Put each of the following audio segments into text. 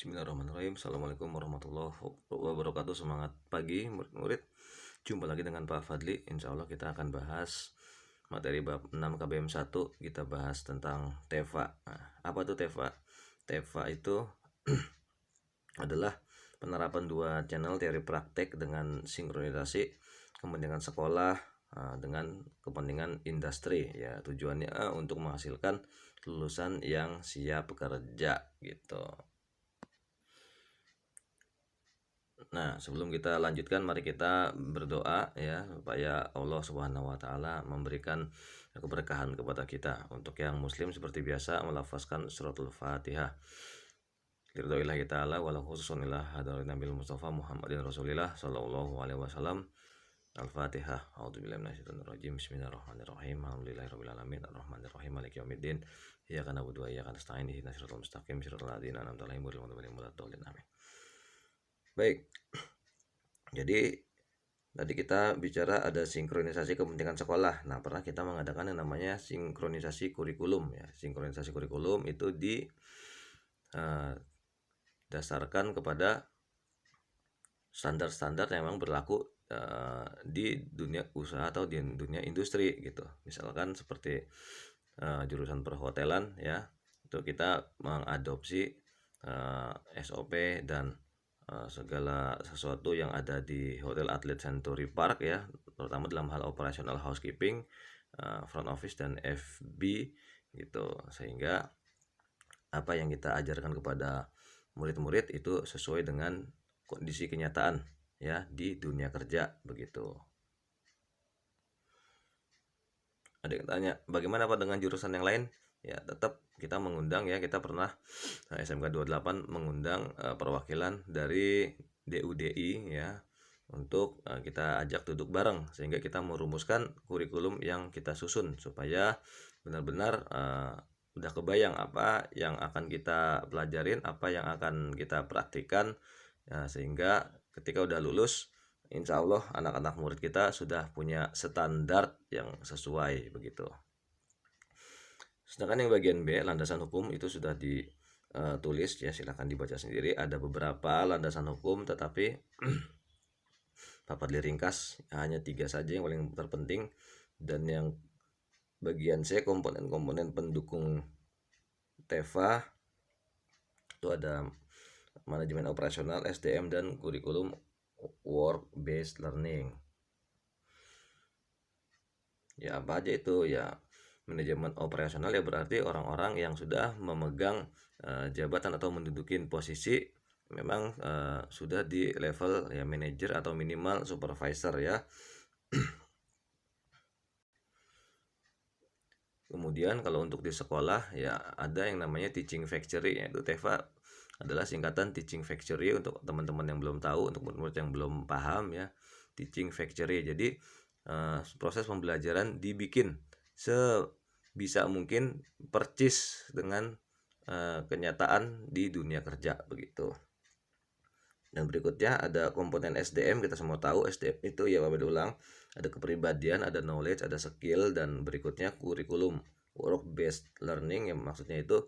Bismillahirrahmanirrahim. Assalamualaikum warahmatullahi wabarakatuh. Semangat pagi murid-murid. Jumpa lagi dengan Pak Fadli. Insya Allah kita akan bahas materi bab 6 KBM 1. Kita bahas tentang TEVA. Nah, apa itu TEVA? TEVA itu adalah penerapan dua channel teori praktek dengan sinkronisasi kepentingan sekolah dengan kepentingan industri. Ya, tujuannya untuk menghasilkan lulusan yang siap bekerja gitu. Nah, sebelum kita lanjutkan, mari kita berdoa ya supaya Allah Subhanahu wa taala memberikan keberkahan kepada kita. Untuk yang muslim seperti biasa melafazkan suratul Fatihah. Lillahi ta'ala wa lahu khususunillah hadarin nabil Mustafa Muhammadin Rasulillah sallallahu alaihi wasallam. Al-Fatihah. A'udzubillahi minasyaitonir rajim. Bismillahirrahmanirrahim. Alhamdulillahirabbil alamin. Arrahmanirrahim. Maliki yaumiddin. Iyyaka na'budu wa iyyaka nasta'in. Ihdinas siratal mustaqim. Siratal ladzina an'amta 'alaihim ghairil maghdubi 'alaihim waladdallin. Amin. Baik. Jadi tadi kita bicara ada sinkronisasi kepentingan sekolah. Nah, pernah kita mengadakan yang namanya sinkronisasi kurikulum ya. Sinkronisasi kurikulum itu dasarkan kepada standar-standar yang memang berlaku di dunia usaha atau di dunia industri gitu. Misalkan seperti jurusan perhotelan ya, itu kita mengadopsi SOP dan segala sesuatu yang ada di Hotel Atlet Century Park ya, terutama dalam hal operasional housekeeping, front office dan FB gitu, sehingga apa yang kita ajarkan kepada murid-murid itu sesuai dengan kondisi kenyataan ya di dunia kerja begitu. Ada yang tanya, bagaimana Pak dengan jurusan yang lain? Ya, tetap kita mengundang ya, kita pernah SMK 28 mengundang perwakilan dari DUDI ya untuk kita ajak duduk bareng sehingga kita merumuskan kurikulum yang kita susun supaya benar-benar udah kebayang apa yang akan kita pelajarin, apa yang akan kita praktikan ya, sehingga ketika udah lulus insya Allah anak-anak murid kita sudah punya standar yang sesuai begitu. Sedangkan yang bagian B, landasan hukum, itu sudah ditulis ya, silahkan dibaca sendiri. Ada beberapa landasan hukum tetapi dapat diringkas hanya 3 saja yang paling terpenting. Dan yang bagian C, komponen-komponen pendukung TEVA itu ada manajemen operasional, SDM, dan kurikulum work based learning. Ya, apa aja itu ya? Manajemen operasional ya berarti orang-orang yang sudah memegang jabatan atau menduduki posisi memang sudah di level ya manajer atau minimal supervisor ya. Kemudian kalau untuk di sekolah ya ada yang namanya teaching factory, yaitu TEVA adalah singkatan teaching factory. Untuk teman-teman yang belum tahu, untuk murid-murid yang belum paham ya, teaching factory. Jadi proses pembelajaran dibikin sebisa mungkin percis dengan kenyataan di dunia kerja begitu. Dan berikutnya ada komponen SDM. Kita semua tahu SDM itu ya Bapak ulang, ada kepribadian, ada knowledge, ada skill, dan berikutnya kurikulum work based learning yang maksudnya itu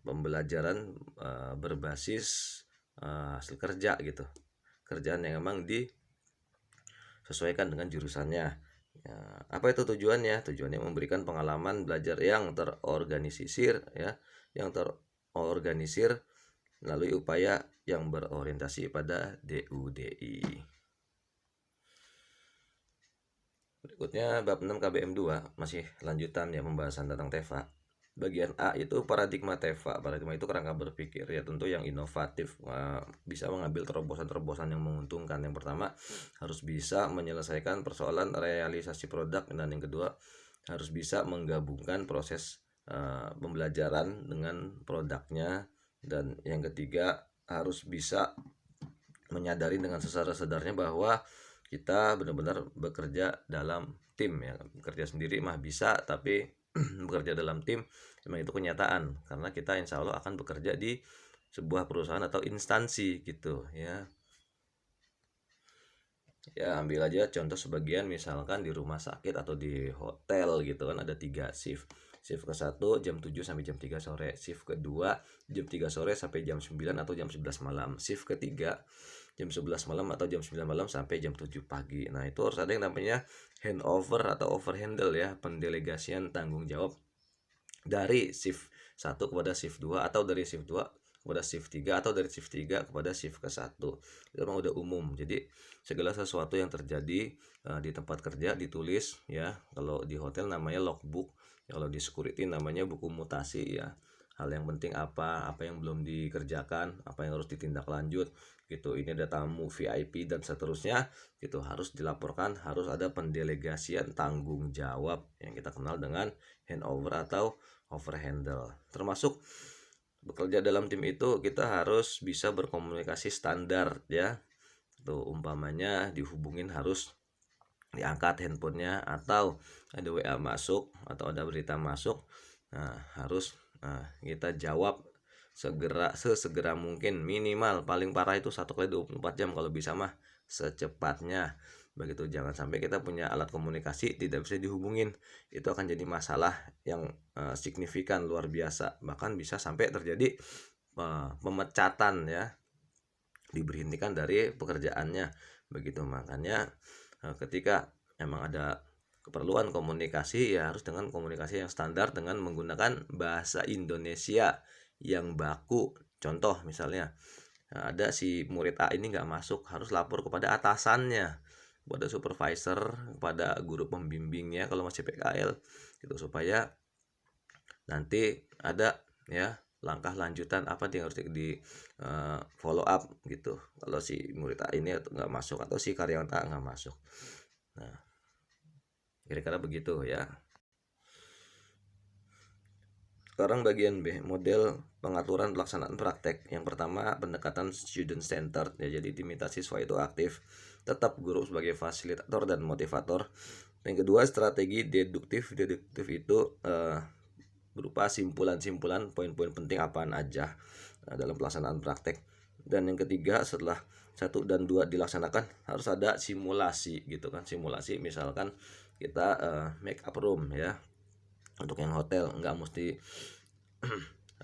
pembelajaran berbasis hasil kerja gitu, kerjaan yang memang disesuaikan dengan jurusannya ya. Apa itu tujuannya? Tujuannya memberikan pengalaman belajar yang terorganisir ya, yang terorganisir melalui upaya yang berorientasi pada DUDI. Berikutnya bab 6 KBM 2, masih lanjutan ya pembahasan tentang TEVA. Bagian A itu paradigma TEVA. Paradigma itu kerangka berpikir ya, tentu yang inovatif, bisa mengambil terobosan-terobosan yang menguntungkan. Yang pertama harus bisa menyelesaikan persoalan realisasi produk, dan yang kedua harus bisa menggabungkan proses pembelajaran dengan produknya, dan yang ketiga harus bisa menyadari dengan sesadar-sadarnya bahwa kita benar-benar bekerja dalam tim ya. Bekerja sendiri mah bisa, tapi bekerja dalam tim memang itu kenyataan, karena kita insya Allah akan bekerja di sebuah perusahaan atau instansi gitu ya. Ya, ambil aja contoh sebagian, misalkan di rumah sakit atau di hotel gitu kan, ada 3 shift. Shift ke-1 jam 7 sampai jam 3 sore. Shift ke-2 jam 3 sore sampai jam 9 atau jam 11 malam. Shift ke-3 jam 11 malam atau jam 9 malam sampai jam 7 pagi. Nah, itu harus ada yang namanya handover atau overhandle ya, pendelegasian tanggung jawab dari shift 1 kepada shift 2 atau dari shift 2 kepada shift 3 atau dari shift 3 kepada shift ke-1. Itu memang udah umum. Jadi segala sesuatu yang terjadi di tempat kerja ditulis ya. Kalau di hotel namanya logbook, kalau di security namanya buku mutasi ya. Hal yang penting apa yang belum dikerjakan, apa yang harus ditindaklanjut gitu. Ini ada tamu VIP dan seterusnya gitu, harus dilaporkan, harus ada pendelegasian tanggung jawab yang kita kenal dengan handover atau overhandle. Termasuk bekerja dalam tim itu kita harus bisa berkomunikasi standar ya. Tuh umpamanya dihubungin harus diangkat handphonenya, atau ada WA masuk atau ada berita masuk, nah harus kita jawab sesegera mungkin, minimal paling parah itu 1 kali 24 jam, kalau bisa mah secepatnya begitu. Jangan sampai kita punya alat komunikasi tidak bisa dihubungin, itu akan jadi masalah yang signifikan luar biasa, bahkan bisa sampai terjadi pemecatan ya, diberhentikan dari pekerjaannya begitu. Makanya ketika emang ada keperluan komunikasi ya harus dengan komunikasi yang standar dengan menggunakan bahasa Indonesia yang baku. Contoh misalnya ada si murid A ini nggak masuk, harus lapor kepada atasannya, kepada supervisor, kepada guru pembimbingnya kalau masih PKL gitu, supaya nanti ada ya langkah lanjutan apa yang harus di follow up gitu kalau si murid A ini nggak masuk atau si karyawan A nggak masuk. Nah, kira-kira begitu ya. Sekarang bagian B, model pengaturan pelaksanaan praktek. Yang pertama, pendekatan student centered ya, jadi diminta siswa itu aktif, tetap guru sebagai fasilitator dan motivator. Yang kedua, strategi deduktif. Deduktif itu berupa simpulan-simpulan poin-poin penting apaan aja dalam pelaksanaan praktek. Dan yang ketiga, setelah 1 dan 2 dilaksanakan harus ada simulasi gitu kan. Simulasi misalkan kita make up room ya, untuk yang hotel nggak mesti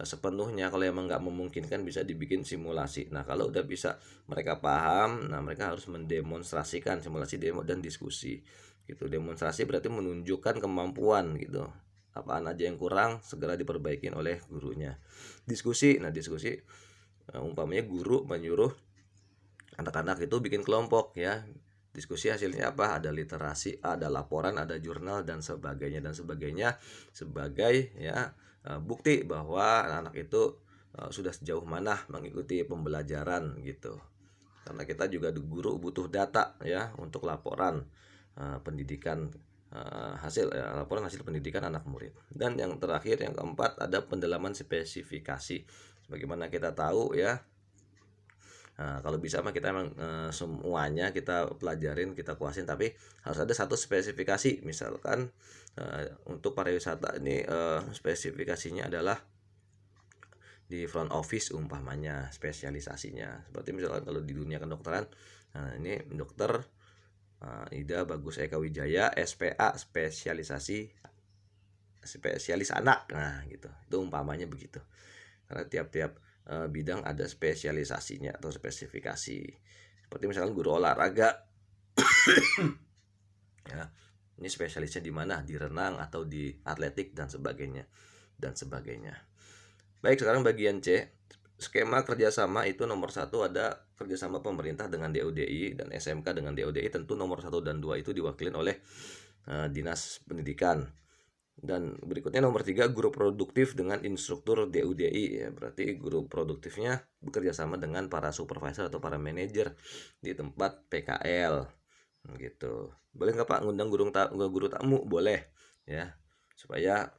sepenuhnya, kalau emang nggak memungkinkan bisa dibikin simulasi. Nah kalau udah bisa mereka paham, nah mereka harus mendemonstrasikan, simulasi demo dan diskusi gitu. Demonstrasi berarti menunjukkan kemampuan gitu, apaan aja yang kurang segera diperbaikin oleh gurunya. Diskusi, nah diskusi umpamanya guru menyuruh anak-anak itu bikin kelompok ya, diskusi hasilnya apa, ada literasi, ada laporan, ada jurnal dan sebagainya sebagai ya bukti bahwa anak itu sudah sejauh mana mengikuti pembelajaran gitu. Karena kita juga guru butuh data ya untuk laporan pendidikan, laporan hasil pendidikan anak murid. Dan yang terakhir, yang keempat, ada pendalaman spesifikasi. Sebagaimana kita tahu ya, kalau bisa mah kita emang semuanya kita pelajarin, kita kuasin, tapi harus ada satu spesifikasi. Misalkan untuk pariwisata ini spesifikasinya adalah di front office umpamanya spesialisasinya. Seperti misalkan kalau di dunia kedokteran, ini dokter Ida Bagus Eka Wijaya SPA, spesialis anak. Nah gitu, itu umpamanya begitu. Karena tiap-tiap bidang ada spesialisasinya atau spesifikasi. Seperti misalkan guru olahraga ya, ini spesialisnya di mana, di renang atau di atletik dan sebagainya. Baik, sekarang bagian C, skema kerjasama itu nomor 1 ada kerjasama pemerintah dengan DODI dan SMK dengan DODI. Tentu nomor 1 dan 2 itu diwakilin oleh Dinas Pendidikan. Dan berikutnya nomor 3, guru produktif dengan instruktur DUDI ya, berarti guru produktifnya bekerja sama dengan para supervisor atau para manajer di tempat PKL gitu. Boleh nggak Pak ngundang guru tamu? Boleh ya, supaya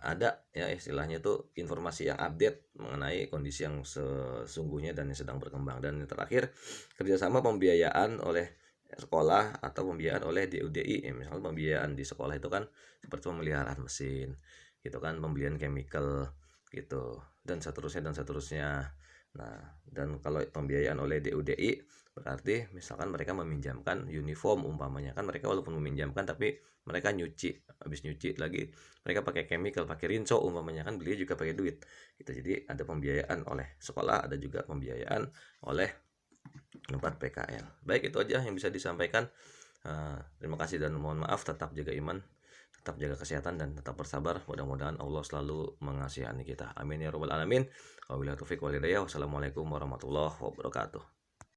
ada ya istilahnya tuh informasi yang update mengenai kondisi yang sesungguhnya dan yang sedang berkembang. Dan yang terakhir, kerjasama pembiayaan oleh sekolah atau pembiayaan oleh DUDI ya, misalnya pembiayaan di sekolah itu kan seperti pemeliharaan mesin gitu kan, pembelian chemical gitu dan seterusnya. Nah, dan kalau pembiayaan oleh DUDI berarti misalkan mereka meminjamkan uniform umpamanya, kan mereka walaupun meminjamkan tapi mereka nyuci, habis nyuci lagi mereka pakai chemical, pakai rinso umpamanya, kan beli juga pakai duit gitu. Jadi ada pembiayaan oleh sekolah, ada juga pembiayaan oleh tempat PKL. Baik, itu aja yang bisa disampaikan. Terima kasih dan mohon maaf. Tetap jaga iman, tetap jaga kesehatan, dan tetap bersabar. Mudah-mudahan Allah selalu mengasihani kita. Amin ya robbal alamin. Wabillahi taufiq wal hidayah. Wassalamualaikum warahmatullahi wabarakatuh.